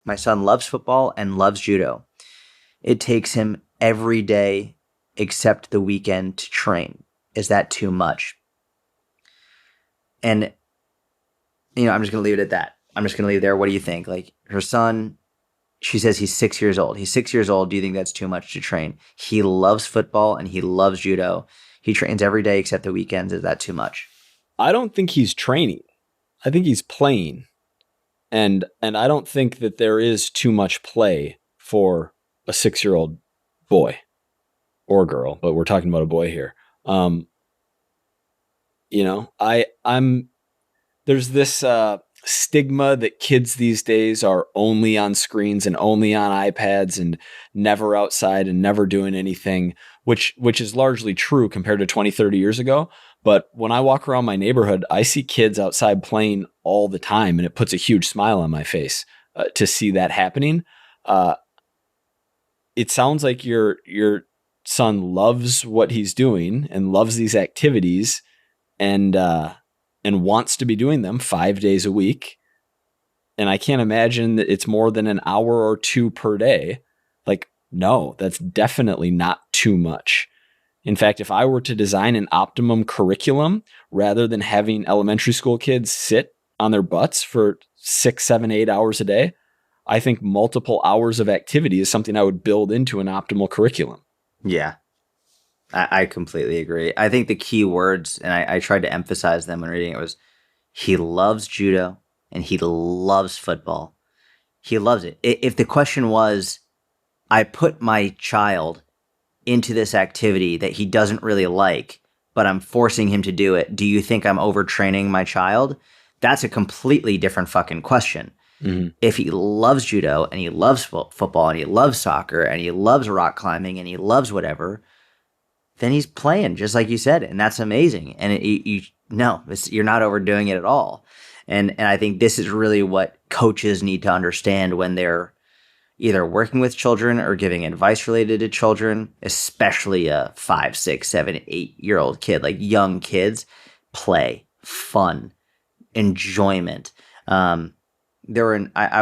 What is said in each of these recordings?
My son loves football and loves judo. It takes him every day except the weekend to train. Is that too much? And, I'm just going to leave it at that. I'm just going to leave it there. What do you think? Like, her son, she says he's 6 years old. He's 6 years old. Do you think that's too much to train? He loves football and he loves judo. He trains every day except the weekends. Is that too much? I don't think he's training. I think he's playing. And I don't think that there is too much play for a 6-year-old boy or girl, but we're talking about a boy here. There's this stigma that kids these days are only on screens and only on iPads and never outside and never doing anything, which is largely true compared to 20, 30 years ago. But when I walk around my neighborhood, I see kids outside playing all the time, and it puts a huge smile on my face to see that happening. It sounds like your son loves what he's doing and loves these activities and wants to be doing them 5 days a week. And I can't imagine that it's more than an hour or two per day. Like, no, that's definitely not too much. In fact, if I were to design an optimum curriculum, rather than having elementary school kids sit on their butts for 6, 7, 8 hours a day, I think multiple hours of activity is something I would build into an optimal curriculum. Yeah, I completely agree. I think the key words, and I tried to emphasize them when reading it, was he loves judo and he loves football. He loves it. If the question was, I put my child into this activity that he doesn't really like, but I'm forcing him to do it, do you think I'm overtraining my child? That's a completely different fucking question. Mm-hmm. If he loves judo and he loves football and he loves soccer and he loves rock climbing and he loves whatever, then he's playing just like you said, and that's amazing. And you're not overdoing it at all. And I think this is really what coaches need to understand when they're either working with children or giving advice related to children, especially a 5, 6, 7, 8-year-old kid, like young kids. Play, fun, enjoyment. I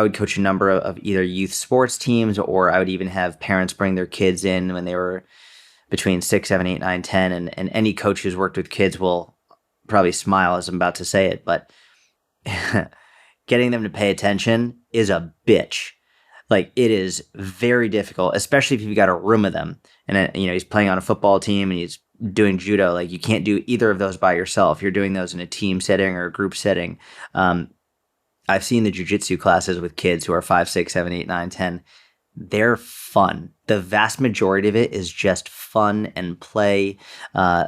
would coach a number of either youth sports teams, or I would even have parents bring their kids in when they were between 6, 7, 8, 9, 10. And any coach who's worked with kids will probably smile as I'm about to say it, but getting them to pay attention is a bitch. Like, it is very difficult, especially if you've got a room of them. And, he's playing on a football team and he's doing judo. Like, you can't do either of those by yourself. You're doing those in a team setting or a group setting. I've seen the jiu-jitsu classes with kids who are 5, 6, 7, 8, 9, 10. They're fun. The vast majority of it is just fun and play,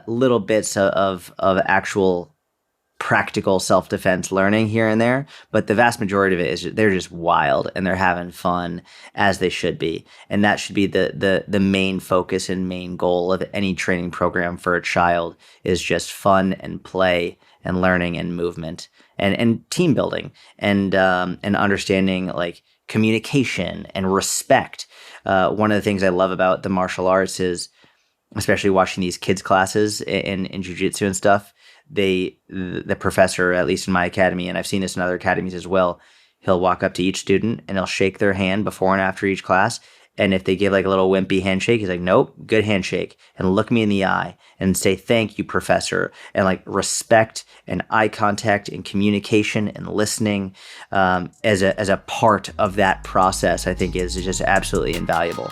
little bits of actual practical self-defense learning here and there, but the vast majority of it is they're just wild and they're having fun, as they should be. And that should be the main focus and main goal of any training program for a child, is just fun and play and learning and movement and team building and understanding, like, communication and respect. One of the things I love about the martial arts is, especially watching these kids classes in jiu-jitsu and stuff, the professor, at least in my academy, and I've seen this in other academies as well, he'll walk up to each student and he'll shake their hand before and after each class. And if they give like a little wimpy handshake, he's like, nope, good handshake. And look me in the eye and say, thank you, professor. And like respect and eye contact and communication and listening as a part of that process, I think is just absolutely invaluable.